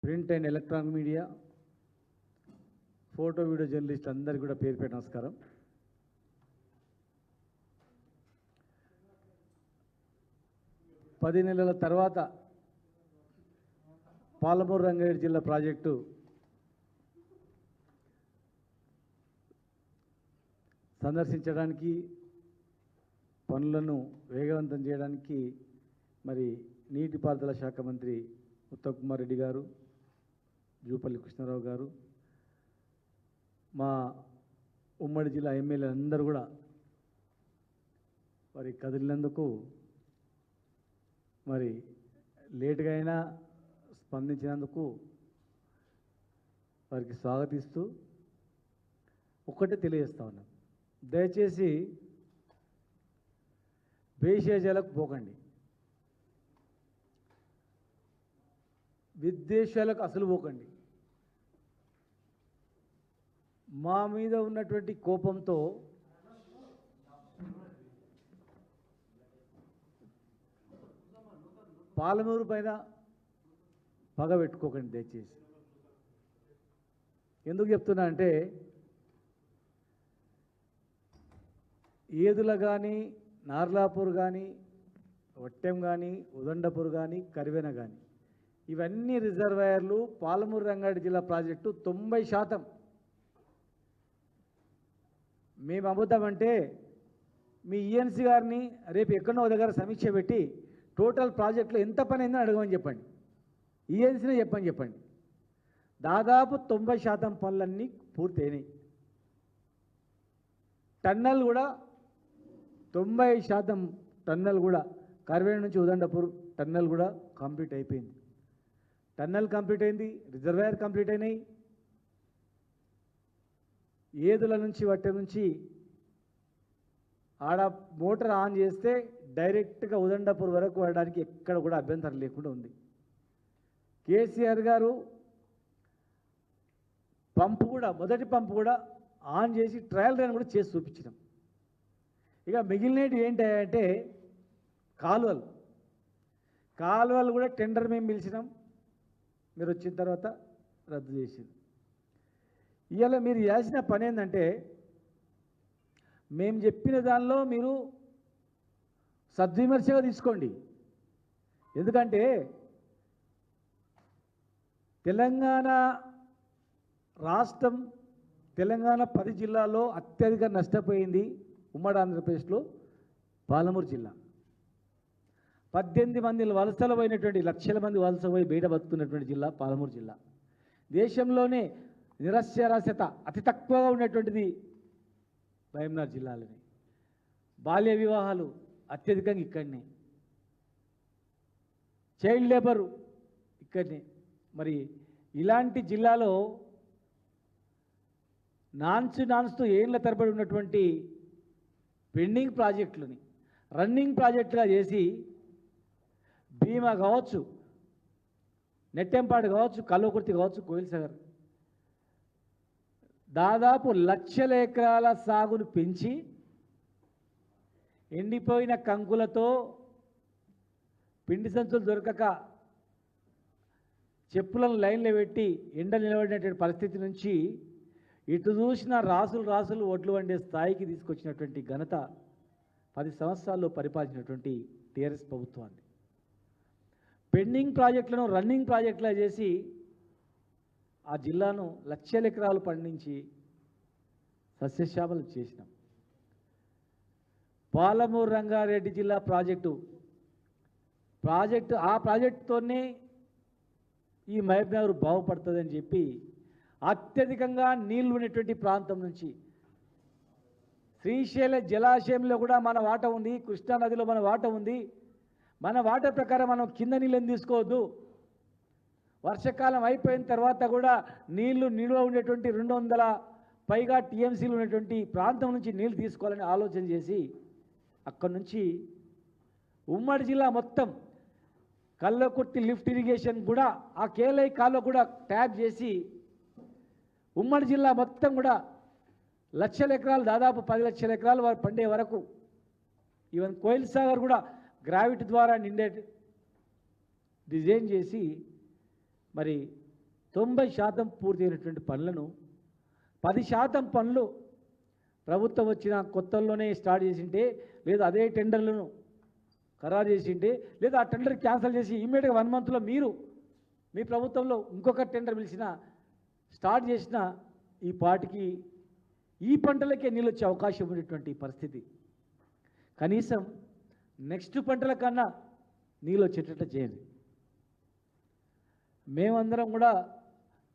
Print and electronic media, photo video journalist అందరికీ కూడా పేరు పేరు నమస్కారం. పది నెలల తర్వాత పాలమూరు రంగారెడ్డి జిల్లా ప్రాజెక్టు సందర్శించడానికి, పనులను వేగవంతం చేయడానికి మరి నీటిపారుదల శాఖ మంత్రి ఉత్తమ్ కుమార్ రెడ్డి గారు, జూపల్లి కృష్ణారావు గారు, మా ఉమ్మడి జిల్లా ఎమ్మెల్యే అందరూ కూడా మరి కదిలినందుకు మరి లేటుగా అయినా స్పందించినందుకు వారికి స్వాగతిస్తూ ఒక్కటే తెలియజేస్తా ఉన్నాం. దయచేసి భేషజాలకు పోకండి, విద్వేషాలకు అసలు పోకండి. మా మీద ఉన్నటువంటి కోపంతో పాలమూరు పైన పగ పెట్టుకోకండి దయచేసి. ఎందుకు చెప్తున్నా అంటే ఏదుల కానీ, నార్లాపూర్ కానీ, వట్టెం కానీ, ఉదండపూర్ కానీ, కరివెన కానీ ఇవన్నీ రిజర్వాయర్లు పాలమూరు రంగారెడ్డి జిల్లా ప్రాజెక్టు 90% మేము అమ్ముతామంటే మీ ఈఎన్సీ గారిని రేపు ఎక్కడో దగ్గర సమీక్ష పెట్టి టోటల్ ప్రాజెక్టులో ఎంత పని అయిందో అడగమని చెప్పండి, ఈఎన్సీనే చెప్పండి. దాదాపు 90% పనులన్నీ పూర్తయినాయి. టన్నల్ కూడా 90% టన్నల్ కూడా కరివేణ నుంచి ఉదండపూర్ టన్నల్ కూడా కంప్లీట్ అయిపోయింది. టన్నల్ కంప్లీట్ అయింది, రిజర్వాయర్ కంప్లీట్ అయినాయి. ఏదుల నుంచి వట్టె నుంచి ఆడ మోటార్ ఆన్ చేస్తే డైరెక్ట్గా ఉదండపూర్ వరకు వెళ్ళడానికి ఎక్కడ కూడా అభ్యంతరం లేకుండా ఉంది. కేసీఆర్ గారు పంపు కూడా, మొదటి పంపు కూడా ఆన్ చేసి ట్రయల్ రన్ కూడా చేసి చూపించినాం. ఇక మిగిలినవి ఏంటంటే కాలువలు కూడా టెండర్ మేము పిలిచినాం, మీరు వచ్చిన తర్వాత రద్దు చేసింది. ఇవాళ మీరు చేసిన పని ఏంటంటే మేము చెప్పిన దానిలో మీరు సద్విమర్శగా తీసుకోండి. ఎందుకంటే తెలంగాణ రాష్ట్రం, తెలంగాణ 10 జిల్లాల్లో అత్యధిక నష్టపోయింది ఉమ్మడి ఆంధ్రప్రదేశ్లో పాలమూరు జిల్లా. 18 మంది వలసలు పోయినటువంటి, లక్షల మంది వలస పోయి బయట బతుకున్నటువంటి జిల్లా పాలమూరు జిల్లా. దేశంలోనే నిరక్షరాస్యత అతి తక్కువగా ఉన్నటువంటిది మహబూబ్నగర్ జిల్లాలోనే. బాల్య వివాహాలు అత్యధికంగా ఇక్కడనే, చైల్డ్ లేబరు ఇక్కడనే. మరి ఇలాంటి జిల్లాలో నాన్స్తూ ఏళ్ల తరబడి ఉన్నటువంటి పెండింగ్ ప్రాజెక్టులని రన్నింగ్ ప్రాజెక్టుగా చేసి భీమా కావచ్చు, నెట్టెంపాడు కావచ్చు, కల్వకుర్తి కావచ్చు, కోయిల్ సాగర్ దాదాపు 1,00,000 ఎకరాల సాగును పెంచి ఎండిపోయిన కంకులతో పిండి సంచులు దొరకక చెప్పులను లైన్లో పెట్టి ఎండ నిలబడినటువంటి పరిస్థితి నుంచి ఇటు చూసిన రాసులు ఒడ్లు వండే స్థాయికి తీసుకొచ్చినటువంటి ఘనత 10 సంవత్సరాల్లో పరిపాలించినటువంటి టీఆర్ఎస్ ప్రభుత్వాన్ని. పెండింగ్ ప్రాజెక్టులను రన్నింగ్ ప్రాజెక్టులా చేసి ఆ జిల్లాను 1,00,000 ఎకరాలు పండించి సస్యశ్యామలు చేసినాం. పాలమూరు రంగారెడ్డి జిల్లా ఆ ప్రాజెక్టుతోనే ఈ మహబూబ్నగర్ బాగుపడుతుందని చెప్పి అత్యధికంగా నీళ్లు ఉన్నటువంటి ప్రాంతం నుంచి శ్రీశైల జలాశయంలో కూడా మన వాట ఉంది, కృష్ణానదిలో మన వాట ఉంది. మన వాట ప్రకారం మనం కింద నీళ్ళని తీసుకోవద్దు, వర్షాకాలం అయిపోయిన తర్వాత కూడా నీళ్లు నిల్వ ఉండేటువంటి 200 పైగా టీఎంసీలు ఉన్నటువంటి ప్రాంతం నుంచి నీళ్ళు తీసుకోవాలని ఆలోచన చేసి అక్కడి నుంచి ఉమ్మడి జిల్లా మొత్తం కల్వకుర్తి లిఫ్ట్ ఇరిగేషన్ కూడా ఆ కేలై కాలువ కూడా ట్యాప్ చేసి ఉమ్మడి జిల్లా మొత్తం కూడా 1,00,000 ఎకరాలు, దాదాపు 10 లక్షల ఎకరాలు వారు పండే వరకు, ఈవెన్ కోయిల్ సాగర్ కూడా గ్రావిటీ ద్వారా నిండే డిజైన్ చేసి మరి 90% పూర్తయినటువంటి పనులను 10% పనులు ప్రభుత్వం వచ్చిన కొత్తల్లోనే స్టార్ట్ చేసింటే, లేదా అదే టెండర్లను ఖరారు చేసింటే, లేదా ఆ టెండర్ క్యాన్సిల్ చేసి ఇమ్మీడియట్గా 1 మంత్లో మీరు మీ ప్రభుత్వంలో ఇంకొక టెండర్ పిలిచిన స్టార్ట్ చేసిన ఈ పాటికి ఈ పంటలకే నీళ్ళు వచ్చే అవకాశం ఉండేటువంటి పరిస్థితి. కనీసం నెక్స్ట్ పంటల కన్నా నీళ్ళు వచ్చేటట్టు చేయండి. మేమందరం కూడా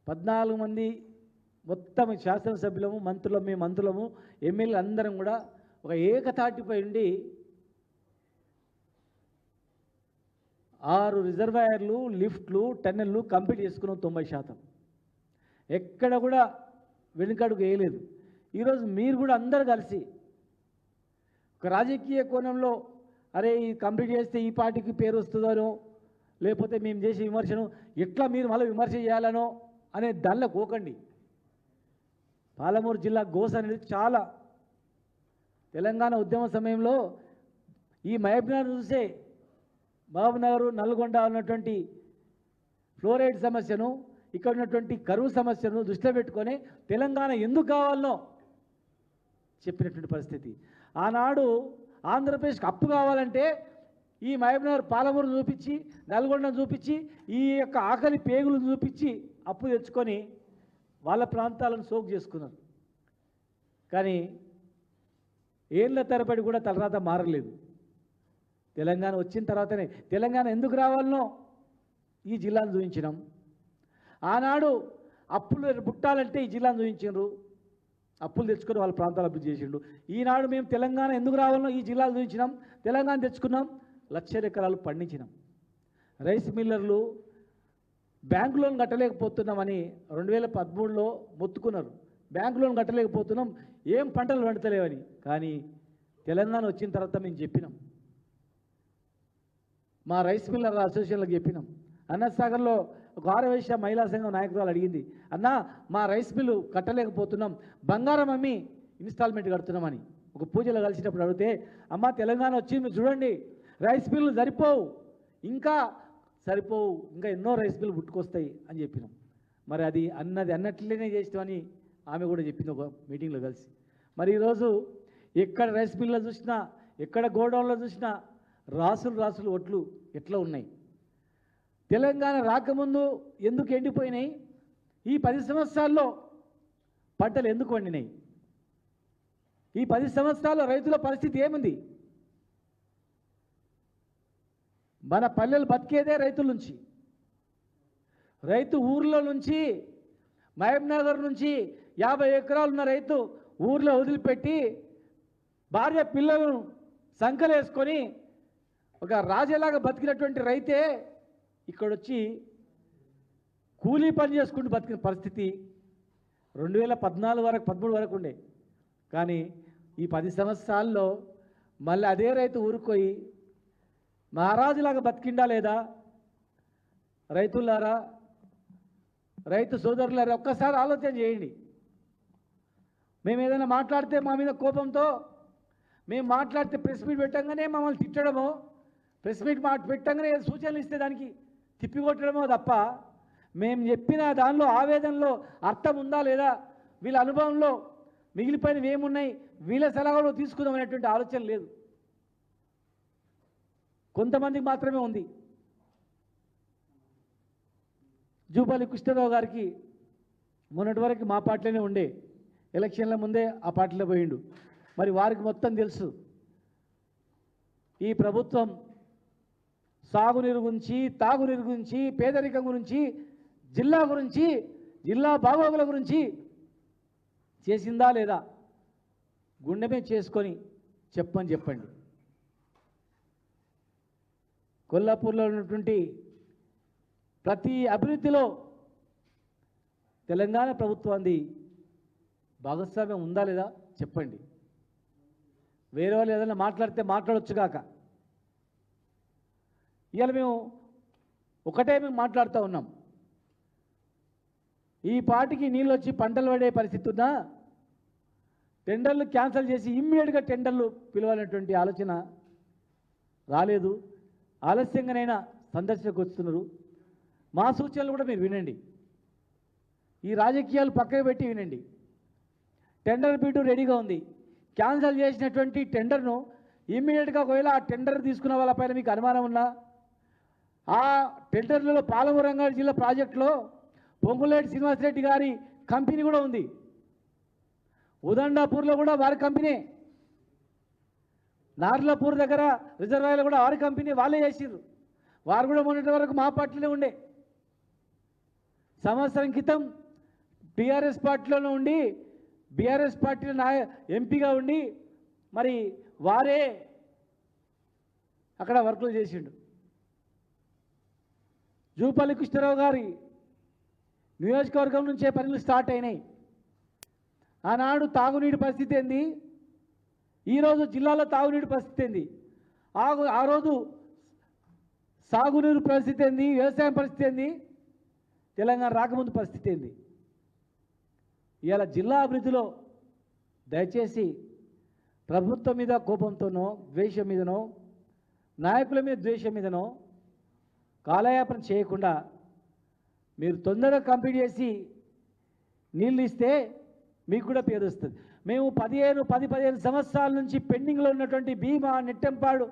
14 మంది మొత్తం శాసనసభ్యులము, మంత్రులము, ఎమ్మెల్యేలు అందరం కూడా ఒక ఏకతాటిపై ఉండి 6 రిజర్వాయర్లు, లిఫ్ట్లు, టన్నెళ్ళు కంప్లీట్ చేసుకున్నాం 90%. ఎక్కడ కూడా వెనుకడుగు వేయలేదు. ఈరోజు మీరు కూడా అందరు కలిసి ఒక రాజకీయ కోణంలో అరే ఈ కంప్లీట్ చేస్తే ఈ పార్టీకి పేరు వస్తుందనో, లేకపోతే మేము చేసే విమర్శను ఎట్లా మీరు మళ్ళీ విమర్శ చేయాలనో అనే దానిలో పోకండి. పాలమూరు జిల్లా గోస అనేది చాలా తెలంగాణ ఉద్యమ సమయంలో ఈ మహబూబ్నగర్ చూసే మహబూబ్నగర్, నల్గొండ ఉన్నటువంటి ఫ్లోరైడ్ సమస్యను, ఇక్కడ ఉన్నటువంటి కరువు సమస్యను దృష్టిలో పెట్టుకొని తెలంగాణ ఎందుకు కావాలనో చెప్పినటువంటి పరిస్థితి. ఆనాడు ఆంధ్రప్రదేశ్కి అప్పు కావాలంటే ఈ మహబూబ్నగర్, పాలమూరు చూపించి, నల్గొండను చూపించి, ఈ యొక్క ఆకలి పేగులు చూపించి అప్పు తెచ్చుకొని వాళ్ళ ప్రాంతాలను సోకు చేసుకున్నారు. కానీ ఏళ్ళ తరబడి కూడా తలరాత మారలేదు. తెలంగాణ వచ్చిన తర్వాతనే తెలంగాణ ఎందుకు రావాలనో ఈ జిల్లాను చూపించినాం. ఆనాడు అప్పులు పుట్టాలంటే ఈ జిల్లాను చూపించారు, అప్పులు తెచ్చుకొని వాళ్ళ ప్రాంతాలు అభివృద్ధి చేసిండు. ఈనాడు మేము తెలంగాణ ఎందుకు రావాలనో ఈ జిల్లాలు చూపించినాం, తెలంగాణ తెచ్చుకున్నాం, 1,00,000 ఎకరాలు పండించినాం. రైస్ మిల్లర్లు బ్యాంకు లోన్ కట్టలేకపోతున్నామని 2013లో మొత్తుకున్నారు. బ్యాంకు లోన్ కట్టలేకపోతున్నాం, ఏం పంటలు పండుతలేవని. కానీ తెలంగాణ వచ్చిన తర్వాత మేము చెప్పినాం, మా రైస్ మిల్లర్ అసోసియేషన్లకు చెప్పినాం. అన్నసాగర్లో ఒక ఆరవైశ్య మహిళా సంఘం నాయకురాలు అడిగింది, అన్నా మా రైస్ మిల్లు కట్టలేకపోతున్నాం, బంగారం అమ్మి ఇన్స్టాల్మెంట్ కడుతున్నామని. ఒక పూజలో కలిసినప్పుడు అడిగితే, అమ్మ తెలంగాణ వచ్చి మీరు చూడండి, రైస్ మిల్లు సరిపోవు, ఇంకా సరిపోవు, ఇంకా ఎన్నో రైస్ మిల్లు పుట్టుకొస్తాయి అని చెప్పినాం. మరి అది అన్నట్లనే చేస్తామని ఆమె కూడా చెప్పింది ఒక మీటింగ్లో కలిసి. మరి ఈరోజు ఎక్కడ రైస్ మిల్లో చూసినా, ఎక్కడ గోడౌన్లో చూసినా రాసులు ఒట్లు ఎట్లా ఉన్నాయి. తెలంగాణ రాకముందు ఎందుకు ఎండిపోయినాయి, ఈ 10 సంవత్సరాల్లో పంటలు ఎందుకు వండినాయి, ఈ 10 సంవత్సరాల్లో రైతుల పరిస్థితి ఏముంది? మన పల్లెలు బతికేదే రైతుల నుంచి. రైతు ఊర్లో నుంచి, మహబూబ్నగర్ నుంచి 50 ఎకరాలు ఉన్న రైతు ఊర్లో వదిలిపెట్టి భార్య పిల్లలను సంకలేసుకొని ఒక రాజేలాగా బతికినటువంటి రైతే ఇక్కడొచ్చి కూలీ పని చేసుకుంటూ బతికిన పరిస్థితి 2014 వరకు 13 వరకు ఉండే. కానీ ఈ 10 సంవత్సరాల్లో మళ్ళీ అదే రైతు ఊరుకోయి మహారాజులాగా బతికిండా లేదా? రైతులారా, రైతు సోదరులారా, ఒక్కసారి ఆలోచన చేయండి. మేము ఏదైనా మాట్లాడితే మా మీద కోపంతో మేము మాట్లాడితే ప్రెస్ మీట్ పెట్టంగానే మమ్మల్ని తిట్టడమో, ప్రెస్ మీట్ పెట్టంగానే సూచనలు ఇస్తే దానికి తిప్పికొట్టడమో తప్ప మేము చెప్పిన దానిలో ఆవేదనలో అర్థం ఉందా లేదా, వీళ్ళ అనుభవంలో మిగిలిపోయినవి ఏమున్నాయి, వీళ్ళ సలహాలు తీసుకుందాం అనేటువంటి ఆలోచన లేదు. కొంతమందికి మాత్రమే ఉంది. జూపల్లి కృష్ణారావు గారికి మొన్నటి వరకు మా పార్టీలోనే ఉండే, ఎలక్షన్ల ముందే ఆ పార్టీలో పోయిండు. మరి వారికి మొత్తం తెలుసు ఈ ప్రభుత్వం సాగునీరు గురించి, తాగునీరు గురించి, పేదరికం గురించి, జిల్లా గురించి, జిల్లా బాగోగుల గురించి చేసిందా లేదా గుండెమే చేసుకొని చెప్పండి. కొల్లాపూర్లో ఉన్నటువంటి ప్రతి అభివృద్ధిలో తెలంగాణ ప్రభుత్వాన్ని భాగస్వామ్యం ఉందా లేదా చెప్పండి. వేరే వాళ్ళు ఏదైనా మాట్లాడితే మాట్లాడొచ్చుగాక. ఇవాళ మేము మాట్లాడుతూ ఉన్నాం, ఈ పాటికి నీళ్ళు వచ్చి పంటలు పడే పరిస్థితి ఉన్నా టెండర్లు క్యాన్సిల్ చేసి ఇమ్మీడియట్గా టెండర్లు పిలవాలనేటువంటి ఆలోచన రాలేదు. ఆలస్యంగానైనా సందర్శనకు వస్తున్నారు. మా సూచనలు కూడా మీరు వినండి. ఈ రాజకీయాలు పక్కకు పెట్టి వినండి. టెండర్ బిడ్డు రెడీగా ఉంది. క్యాన్సిల్ చేసినటువంటి టెండర్ను ఇమ్మీడియట్గా ఒకవేళ ఆ టెండర్ తీసుకున్న వాళ్ళపైన మీకు అనుమానం ఉన్నా, ఆ టెండర్లలో పాలమూరు రంగారెడ్డి జిల్లా ప్రాజెక్టులో పొంగులేటి శ్రీనివాసరెడ్డి గారి కంపెనీ కూడా ఉంది. ఉదండాపూర్లో కూడా వారి కంపెనీ, నార్లాపూర్ దగ్గర రిజర్వాయర్లో కూడా వారి కంపెనీ, వాళ్ళే చేసిర్రు. వారు కూడా మొన్నటి వరకు మా పార్టీలో ఉండే. సంవత్సరం క్రితం టీఆర్ఎస్ పార్టీలోనే ఉండి బీఆర్ఎస్ పార్టీలో ఎంపీగా ఉండి మరి వారే అక్కడ వర్కులు చేసిండు. జూపల్లి కృష్ణారావు గారి నియోజకవర్గం నుంచే పనులు స్టార్ట్ అయినాయి. ఆనాడు తాగునీటి పరిస్థితి ఏంది, ఈరోజు జిల్లాలో తాగునీటి పరిస్థితి ఏంది, ఆ రోజు సాగునీరు పరిస్థితి ఏంది, వ్యవసాయం పరిస్థితి ఏంది, తెలంగాణ రాకముందు పరిస్థితి ఏంది. ఇవాళ జిల్లా అభివృద్ధిలో దయచేసి ప్రభుత్వం మీద కోపంతోనో ద్వేషం మీదనో నాయకుల మీద ద్వేషం మీదనో కాలయాపన చేయకుండా మీరు తొందరగా కంప్లీట్ చేసి నీళ్ళు ఇస్తే మీకు కూడా పేరు వస్తుంది. మేము 10-15 సంవత్సరాల నుంచి పెండింగ్లో ఉన్నటువంటి భీమా నెట్టెంపాడు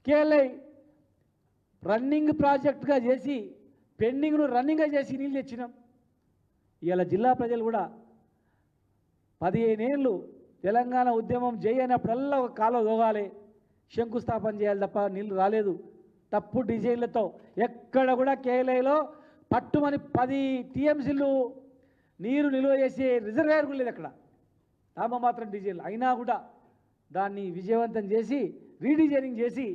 కేఎల్ఐ రన్నింగ్ ప్రాజెక్టుగా చేసి పెండింగ్ను రన్నింగ్గా చేసి నీళ్ళు తెచ్చినాం. ఇవాళ జిల్లా ప్రజలు కూడా 15 ఏళ్ళు తెలంగాణ ఉద్యమం చేయనప్పుడల్లా ఒక కాలువ దోగాలి, శంకుస్థాపన చేయాలి తప్ప నీళ్ళు రాలేదు. తప్పు డిజైన్లతో ఎక్కడ కూడా కేఎల్ఐలో పట్టుమని 10 టీఎంసీలు నీరు నిల్వ చేసే రిజర్వాయర్ కూడా లేదు అక్కడ, నామమాత్రం డిజైన్లు. అయినా కూడా దాన్ని విజయవంతం చేసి రీడిజైనింగ్ చేసి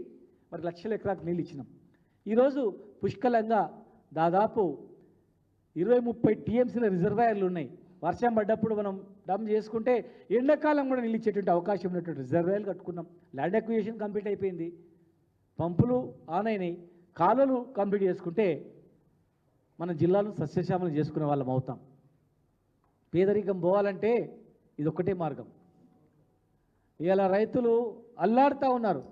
మరి లక్షల ఎకరాలకు నీళ్ళు ఇచ్చినాం. ఈరోజు పుష్కలంగా దాదాపు 20-30 టీఎంసీల రిజర్వాయర్లు ఉన్నాయి. వర్షం పడ్డప్పుడు మనం డమ్ చేసుకుంటే ఎండాకాలం కూడా నీళ్ళు ఇచ్చేటువంటి అవకాశం ఉన్నటువంటి రిజర్వాయర్లు కట్టుకున్నాం. ల్యాండ్ అక్విజిషన్ కంప్లీట్ అయిపోయింది, పంపులు ఆన్ అయినాయి, కాలువలు కంప్లీట్ చేసుకుంటే మన జిల్లాను సస్యశ్యామలం చేసుకునే వాళ్ళం అవుతాం. పేదరికం పోవాలంటే ఇది ఒక్కటే మార్గం. ఇలా రైతులు అల్లాడుతూ ఉన్నారు.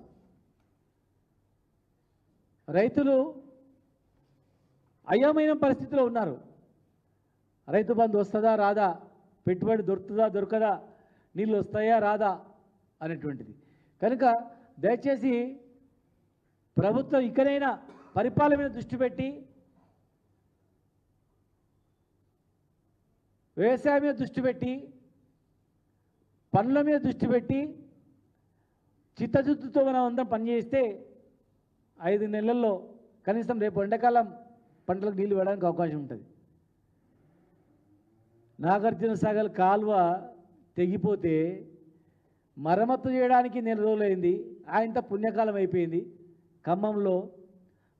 రైతులు అయోమయ పరిస్థితిలో ఉన్నారు. రైతు బంధు వస్తుందా రాదా, పెట్టుబడి దొరుకుతుందా దొరకదా, నీళ్ళు వస్తాయా రాదా అనేటువంటిది. కనుక దయచేసి ప్రభుత్వం ఇకనైనా పరిపాలన మీద దృష్టి పెట్టి, వ్యవసాయం మీద దృష్టి పెట్టి, పనుల మీద దృష్టి పెట్టి చిత్తశుద్ధితో మనం అందరం పనిచేస్తే 5 నెలల్లో కనీసం రేపు ఎండాకాలం పంటలకు నీళ్ళు ఇవ్వడానికి అవకాశం ఉంటుంది. నాగార్జున సాగర్ కాలువ తెగిపోతే మరమ్మతు చేయడానికి 1 నెల రోజులైంది. ఆయనంత పుణ్యకాలం అయిపోయింది. ఖమ్మంలో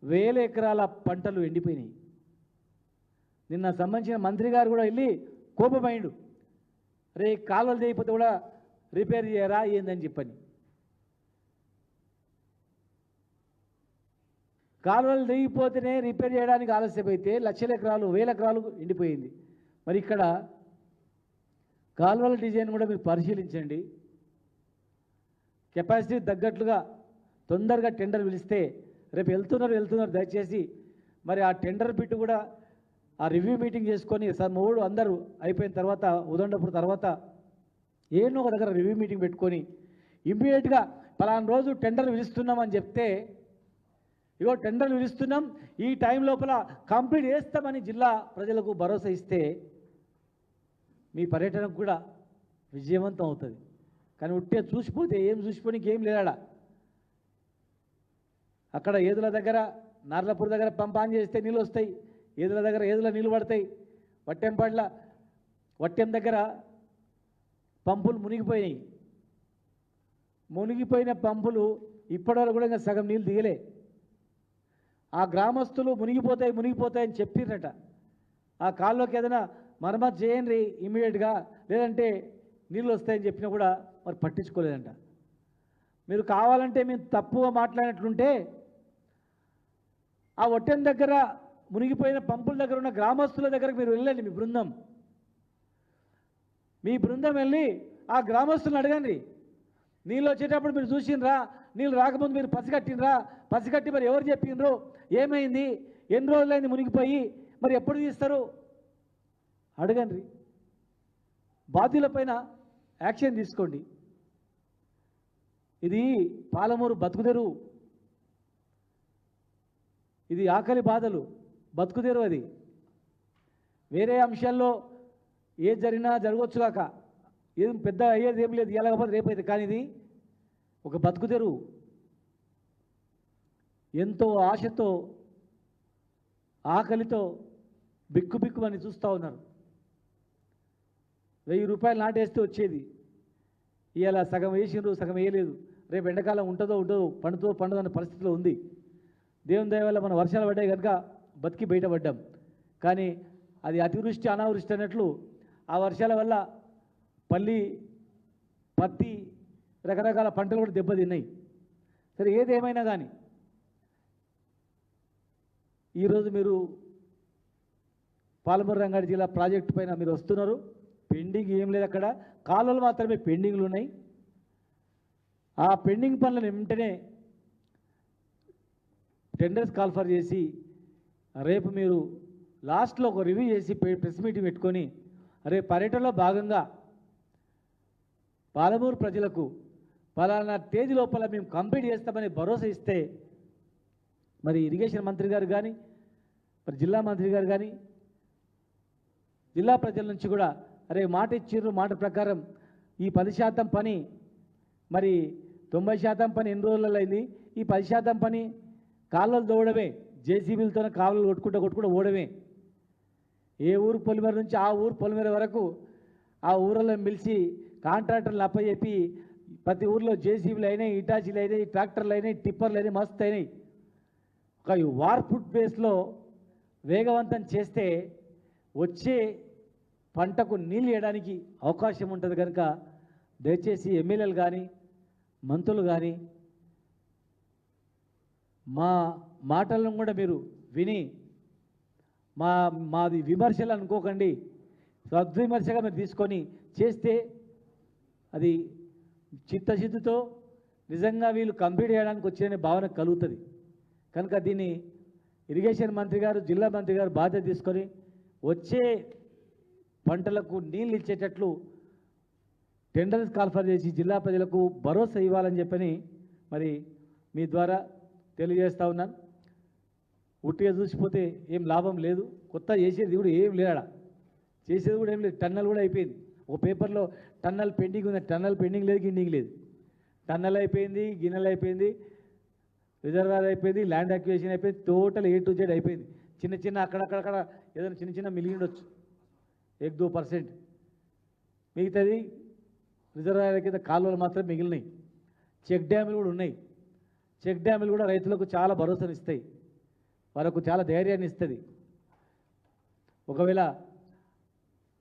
1000 ఎకరాల పంటలు ఎండిపోయినాయి. నిన్న సంబంధించిన మంత్రి గారు కూడా వెళ్ళి కోపమైండు, రే కాలువలు తెగిపోతే కూడా రిపేర్ చేయరా ఏందని చెప్పని. కాలువలు తెగిపోతేనే రిపేర్ చేయడానికి ఆలస్యమైతే లక్షల ఎకరాలు 1000 ఎకరాలు ఎండిపోయింది. మరి ఇక్కడ కాలువల డిజైన్ కూడా మీరు పరిశీలించండి. కెపాసిటీ తగ్గట్లుగా తొందరగా టెండర్ పిలిస్తే రేపు వెళ్తున్నారు దయచేసి మరి ఆ టెండర్ బిట్టు కూడా ఆ రివ్యూ మీటింగ్ చేసుకొని సార్ మూడు అందరూ అయిపోయిన తర్వాత ఉదండపూర్ తర్వాత ఏనో ఒక దగ్గర రివ్యూ మీటింగ్ పెట్టుకొని ఇమ్మీడియట్గా పలానా రోజు టెండర్ పిలుస్తున్నామని చెప్తే, ఇగో టెండర్లు పిలుస్తున్నాం ఈ టైం లోపల కంప్లీట్ చేస్తామని జిల్లా ప్రజలకు భరోసా ఇస్తే మీ పర్యటనకు కూడా విజయవంతం అవుతుంది. కానీ ఉట్టే చూసిపోతే ఏం చూసిపోనికి ఏం లేడా. అక్కడ ఏదుల దగ్గర నార్లాపూర్ దగ్గర పంప్ ఆన్ చేస్తే నీళ్ళు వస్తాయి, ఏదుల దగ్గర ఏదుల నీళ్ళు పడతాయి. వట్టెం దగ్గర పంపులు మునిగిపోయినాయి. మునిగిపోయిన పంపులు ఇప్పటివరకు కూడా ఇంకా సగం నీళ్ళు దిగలే. ఆ గ్రామస్తులు మునిగిపోతాయని చెప్పిరట. ఆ కాల్లోకి ఏదైనా మరమ్మతు చేయండి ఇమీడియట్గా, లేదంటే నీళ్ళు వస్తాయని చెప్పినా కూడా మరి పట్టించుకోలేదంట. మీరు కావాలంటే మేము తప్పుగా మాట్లాడినట్లుంటే ఆ ఒట్టెం దగ్గర మునిగిపోయిన పంపుల దగ్గర ఉన్న గ్రామస్తుల దగ్గరకు మీరు వెళ్ళండి. మీ బృందం వెళ్ళి ఆ గ్రామస్తులను అడగండి, నీళ్ళు వచ్చేటప్పుడు మీరు చూసినరా, నీళ్ళు రాకముందు మీరు పసిగట్టి మరి ఎవరు చెప్పిండ్రు, ఏమైంది, ఎన్ని రోజులైంది మునిగిపోయి, మరి ఎప్పుడు తీస్తారు అడగండి, బాధ్యులపైన యాక్షన్ తీసుకోండి. ఇది పాలమూరు బతుకుదెరువు, ఇది ఆకలి బాధలు బతుకుదెరువు. అది వేరే అంశాల్లో ఏది జరిగినా జరగవచ్చుగాక, ఏం పెద్ద అయ్యేది ఏం లేదు, ఎలాగపోతే రేపైతే. కానీ ఇది ఒక బతుకుదెరువు. ఎంతో ఆశతో ఆకలితో బిక్కుబిక్కుమని చూస్తూ ఉన్నారు. 1000 రూపాయలు నాటేస్తే వచ్చేది, ఇవాళ సగం వేసిండ్రు, సగం వేయలేదు. రేపు ఎండాకాలం ఉంటుందో ఉండదో, పండుదో అనే పరిస్థితిలో ఉంది. దేవుని దయ వల్ల మన వర్షాలు పడ్డాయి కనుక బతికి బయటపడ్డాం. కానీ అది అతివృష్టి అనావృష్టి అన్నట్లు ఆ వర్షాల వల్ల పల్లి, పత్తి, రకరకాల పంటలు కూడా దెబ్బతిన్నాయి. సరే, ఏదేమైనా కానీ ఈరోజు మీరు పాలమూరు రంగారెడ్డి జిల్లా ప్రాజెక్టు పైన మీరు వస్తున్నారు. పెండింగ్ ఏం లేదు, అక్కడ కాలువలు మాత్రమే పెండింగ్లు ఉన్నాయి. ఆ పెండింగ్ పనులను వెంటనే టెండర్స్ కాల్ఫర్ చేసి రేపు మీరు లాస్ట్లో ఒక రివ్యూ చేసి ప్రెస్ మీటింగ్ పెట్టుకొని రేపు పర్యటనలో భాగంగా పాలమూరు ప్రజలకు పలానా తేదీ లోపల మేము కంప్లీట్ చేస్తామని భరోసా ఇస్తే మరి ఇరిగేషన్ మంత్రి గారు కానీ, మరి జిల్లా మంత్రి గారు కానీ, జిల్లా ప్రజల నుంచి కూడా అరే మాట ఇచ్చిర్రు, మాట ప్రకారం ఈ 10% పని, మరి 90% పని ఎన్ని రోజులలో అయింది, ఈ 10% పని కాలువలు తోవడమే, జేసీబీలతోనే కాలువలు కొట్టుకుంటూ ఓడమే. ఏ ఊరు పొలిమేర నుంచి ఆ ఊరు పొలిమేర వరకు ఆ ఊళ్ళో పిలిచి కాంట్రాక్టర్లు అప్పచెప్పి ప్రతి ఊర్లో జేసీబీలు అయినాయి, ఇటాచీలు అయినాయి, ట్రాక్టర్లు అయినాయి, టిప్పర్లు అయినాయి, మస్తు అయినాయి. ఒక వార్పుడ్ బేస్లో వేగవంతం చేస్తే వచ్చే పంటకు నీళ్ళు వేయడానికి అవకాశం ఉంటుంది. కనుక దయచేసి ఎమ్మెల్యేలు కానీ, మంత్రులు కానీ మా మాటలను కూడా మీరు విని మాది విమర్శలు అనుకోకండి, సద్విమర్శగా మీరు తీసుకొని చేస్తే అది చిత్తశుద్ధితో నిజంగా వీళ్ళు కంప్లీట్ చేయడానికి వచ్చేనే భావన కలుగుతుంది. కనుక దీన్ని ఇరిగేషన్ మంత్రి గారు, జిల్లా మంత్రి గారు బాధ్యత తీసుకొని వచ్చే పంటలకు నీళ్ళు ఇచ్చేటట్లు టెండర్స్ కాల్ఫర్ చేసి జిల్లా ప్రజలకు భరోసా ఇవ్వాలని చెప్పని మరి మీ ద్వారా తెలియజేస్తూ ఉన్నాను. ఉట్టిగా చూసిపోతే ఏం లాభం లేదు, కొత్త చేసేది కూడా ఏం లేడా, చేసేది కూడా ఏం లేదు. టన్నల్ కూడా అయిపోయింది. ఒక పేపర్లో టన్నల్ పెండింగ్ ఉంది, టన్నల్ పెండింగ్ లేదు, గిన్నింగ్ లేదు. టన్నల్ అయిపోయింది, గిన్నెలు అయిపోయింది, రిజర్వాయర్ అయిపోయింది, ల్యాండ్ అక్విజిషన్ అయిపోయింది, టోటల్ A to Z అయిపోయింది. చిన్న అక్కడక్కడ ఏదైనా చిన్న మిగిలి ఉండొచ్చు, 1-2%. మిగతాది రిజర్వాయర్ కింద కాలువలు మాత్రం మిగిలినాయి. చెక్ డ్యాములు కూడా ఉన్నాయి. చెక్ డ్యాములు కూడా రైతులకు చాలా భరోసాను ఇస్తాయి, వాళ్ళకు చాలా ధైర్యాన్ని ఇస్తుంది. ఒకవేళ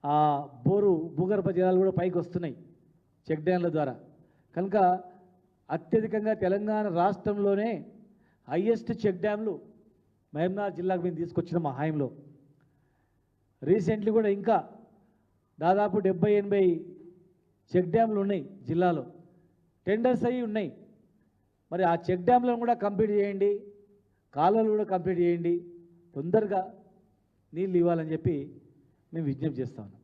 ఆ భూగర్భ జలాలు కూడా పైకి వస్తున్నాయి చెక్ డ్యామ్ల ద్వారా. కనుక అత్యధికంగా తెలంగాణ రాష్ట్రంలోనే హైయెస్ట్ చెక్ డ్యామ్లు మహబూబ్నగర్ జిల్లాకు మేము తీసుకొచ్చిన మా హాయంలో. రీసెంట్లీ కూడా ఇంకా దాదాపు 70-80 చెక్ డ్యామ్లు ఉన్నాయి జిల్లాలో, టెండర్స్ అయ్యి ఉన్నాయి. మరి ఆ చెక్ డ్యామ్లను కూడా కంప్లీట్ చేయండి, కాలువలు కూడా కంప్లీట్ చేయండి, తొందరగా నీళ్ళు ఇవ్వాలని చెప్పి మేము విజ్ఞప్తి చేస్తా ఉన్నాం.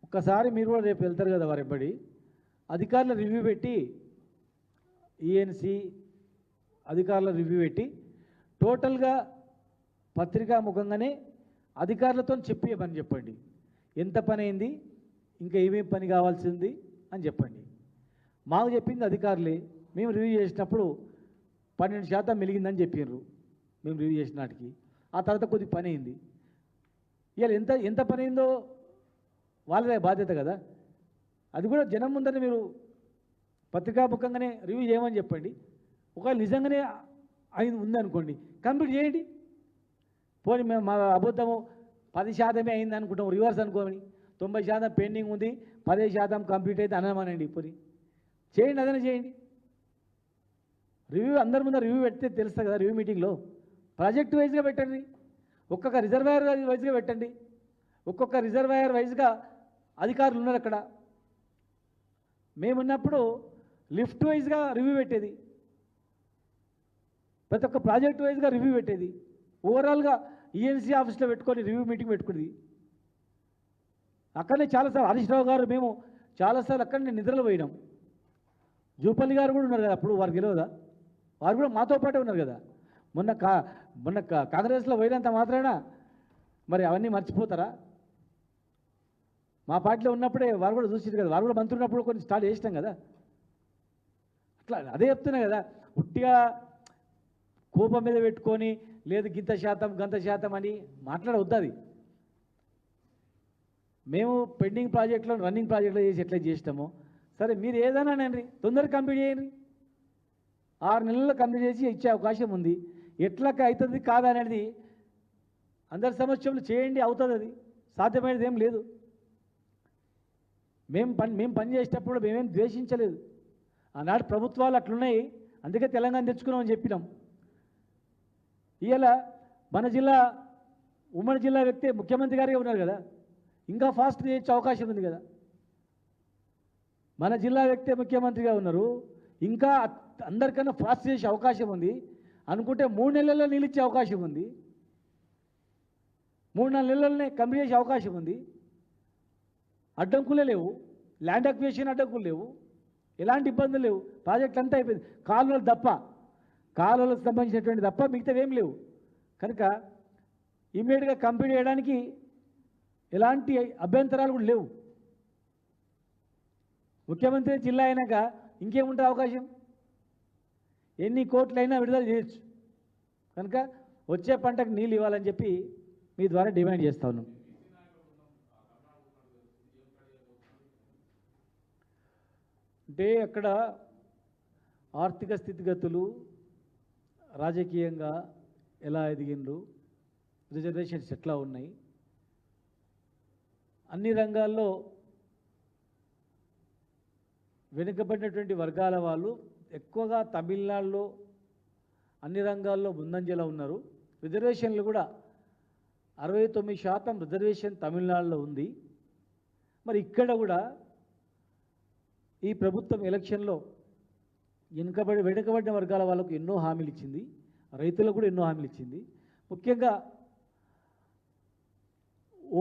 ఒక్కసారి మీరు కూడా రేపు వెళ్తారు కదా వారెబ్బడి, అధికారుల రివ్యూ పెట్టి, ఈఎన్సీ అధికారుల రివ్యూ పెట్టి టోటల్గా పత్రికా ముఖంగానే అధికారులతో చెప్పమని చెప్పండి. ఎంత పని అయింది, ఇంకా ఏమేమి పని కావాల్సింది అని చెప్పండి. మాకు చెప్పింది అధికారులే. మేము రివ్యూ చేసినప్పుడు 12% మిలిగిందని చెప్పినారు మేము రివ్యూ చేసిన నాటికి. ఆ తర్వాత కొద్ది పని అయింది. ఇవాళ ఎంత పని అయిందో వాళ్ళదే బాధ్యత కదా. అది కూడా జనం ముందర మీరు పత్రికాముఖంగానే రివ్యూ చేయమని చెప్పండి. ఒకవేళ నిజంగానే అయింది ఉందనుకోండి, కంప్లీట్ చేయండి. పోనీ మేము మా అబద్ధము 10% అయింది అనుకుంటాం, రివర్స్ అనుకోమని 90% పెండింగ్ ఉంది, 10% కంప్లీట్ అయితే అనమానండి. పోనీ చేయండి, అదనే చేయండి. రివ్యూ అందరి ముందర రివ్యూ పెడితే తెలుస్తుంది కదా. రివ్యూ మీటింగ్లో ప్రాజెక్ట్ వైజ్గా పెట్టండి, ఒక్కొక్క రిజర్వాయర్ వైజ్గా పెట్టండి. ఒక్కొక్క రిజర్వాయర్ వైజ్గా అధికారులు ఉన్నారు అక్కడ. మేమున్నప్పుడు లిఫ్ట్ వైజ్గా రివ్యూ పెట్టేది. ప్రతి ఒక్క ప్రాజెక్ట్ వైజ్గా రివ్యూ పెట్టేది. ఓవరాల్గా ఈఎన్సీ ఆఫీస్లో పెట్టుకొని రివ్యూ మీటింగ్ పెట్టుకునేది. అక్కడనే చాలాసార్లు హరీష్ రావు గారు మేము చాలాసార్లు అక్కడనే నిద్రలు పోయినాం. జూపల్లి గారు కూడా ఉన్నారు కదా, అప్పుడు వారికి తెలియదా? వారు కూడా మాతో పాటే ఉన్నారు కదా. మొన్న కాంగ్రెస్లో పోయినంత మాత్రాన మరి అవన్నీ మర్చిపోతారా? మా పార్టీలో ఉన్నప్పుడే వారు కూడా చూసింది కదా, వారు కూడా మంత్రి ఉన్నప్పుడు కొన్ని స్టార్ట్ చేసినాం కదా. అట్లా అదే చెప్తున్నా కదా, ఉట్టిగా కోపం మీద పెట్టుకొని లేదు గింత శాతం గంత శాతం అని మాట్లాడవద్దు. అది మేము పెండింగ్ ప్రాజెక్టులో రన్నింగ్ ప్రాజెక్టులో చేసి ఎట్లా చేసినామో సరే, మీరు ఏదైనా నండి తొందరగా కంప్లీట్ చేయండి. 6 నెలల్లో కంప్లీట్ చేసి ఇచ్చే అవకాశం ఉంది. ఎట్లా అవుతుంది కాదా అనేది అందరి సమక్షంలో చేయండి, అవుతుంది. అది సాధ్యమైనది ఏం లేదు. మేము పని చేసేటప్పుడు మేమేం ద్వేషించలేదు. ఆనాడు ప్రభుత్వాలు అట్లున్నాయి, అందుకే తెలంగాణ తెచ్చుకున్నామని చెప్పినాం. ఇవాళ మన జిల్లా ఉమ్మడి జిల్లా వ్యక్తి ముఖ్యమంత్రి గారే ఉన్నారు కదా, ఇంకా ఫాస్ట్గా చేసే అవకాశం ఉంది కదా. మన జిల్లా వ్యక్తి ముఖ్యమంత్రిగా ఉన్నారు, ఇంకా అందరికన్నా ఫాస్ట్ చేసే అవకాశం ఉంది. అనుకుంటే 3 నెలల్లో నీళ్ళు ఇచ్చే అవకాశం ఉంది. 3-4 నెలలనే కంప్లీట్ చేసే అవకాశం ఉంది. అడ్డంకులే లేవు, ల్యాండ్ అక్విజిషన్ అడ్డంకులు లేవు, ఎలాంటి ఇబ్బందులు లేవు. ప్రాజెక్ట్ అంతా అయిపోయింది. కాలువలు తప్ప, కాలువలకు సంబంధించినటువంటి తప్ప మిగతావి ఏం లేవు. కనుక ఇమ్మీడియట్గా కంప్లీట్ చేయడానికి ఎలాంటి అభ్యంతరాలు కూడా లేవు. ముఖ్యమంత్రి జిల్లా అయినాక ఇంకేముంటుంది అవకాశం? ఎన్ని కోట్లైనా విడుదల చేయొచ్చు. కనుక వచ్చే పంటకు నీళ్ళు ఇవ్వాలని చెప్పి మీ ద్వారా డిమాండ్ చేస్తా ఉన్నాం. అంటే అక్కడ ఆర్థిక స్థితిగతులు, రాజకీయంగా ఎలా ఎదిగిండ్రు, రిజర్వేషన్స్ ఎట్లా ఉన్నాయి, అన్ని రంగాల్లో వెనుకబడినటువంటి వర్గాల వాళ్ళు ఎక్కువగా తమిళనాడులో అన్ని రంగాల్లో ముందంజలో ఉన్నారు. రిజర్వేషన్లు కూడా 69% రిజర్వేషన్ తమిళనాడులో ఉంది. మరి ఇక్కడ కూడా ఈ ప్రభుత్వం ఎలక్షన్లో వెనుకబడిన వర్గాల వాళ్ళకు ఎన్నో హామీలు ఇచ్చింది, రైతులకు కూడా ఎన్నో హామీలు ఇచ్చింది. ముఖ్యంగా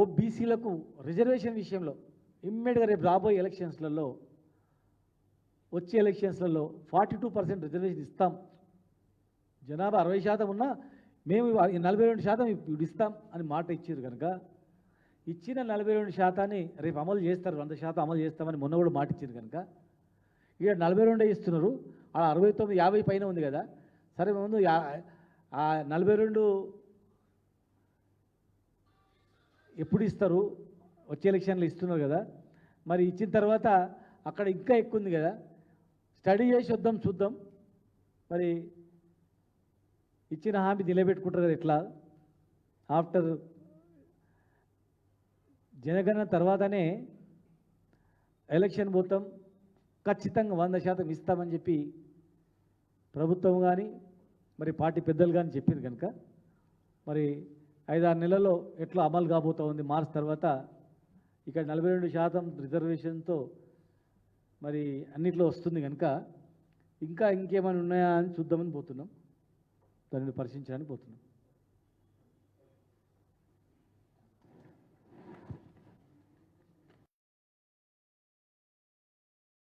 ఓబీసీలకు రిజర్వేషన్ విషయంలో ఇమ్మీడియట్గా రేపు రాబోయే ఎలక్షన్స్లలో, వచ్చే ఎలక్షన్స్లలో 42% రిజర్వేషన్ ఇస్తాం. జనాభా 60% ఉన్నా మేము 42% ఇప్పుడు ఇస్తాం అని మాట ఇచ్చారు. కనుక ఇచ్చిన 42% రేపు అమలు చేస్తారు, 100% అమలు చేస్తామని మొన్న కూడా మాట ఇచ్చారు. కనుక ఇక 42 ఇస్తున్నారు. ఆ 69, 50 పైన ఉంది కదా. సరే, ముందు 42 ఎప్పుడు ఇస్తారు? వచ్చే ఎలక్షన్లు ఇస్తున్నారు కదా. మరి ఇచ్చిన తర్వాత అక్కడ ఇంకా ఎక్కువ ఉంది కదా, స్టడీ చేసి వద్దాం, చూద్దాం. మరి ఇచ్చిన హామీ నిలబెట్టుకుంటారు కదా. ఎట్లా ఆఫ్టర్ జనగణన తర్వాతనే ఎలక్షన్ పోతాం, ఖచ్చితంగా 100% ఇస్తామని చెప్పి ప్రభుత్వం కానీ మరి పార్టీ పెద్దలు కానీ చెప్పింది. కనుక మరి 5-6 నెలల్లో ఎట్లా అమలు కాబోతూ ఉంది. మార్చ్ తర్వాత ఇక్కడ 42% రిజర్వేషన్తో మరి అన్నిట్లో వస్తుంది. కనుక ఇంకా ఇంకేమైనా ఉన్నాయా అని చూద్దామని పోతున్నాం, దానిని పరిశీలించడానికి పోతున్నాం.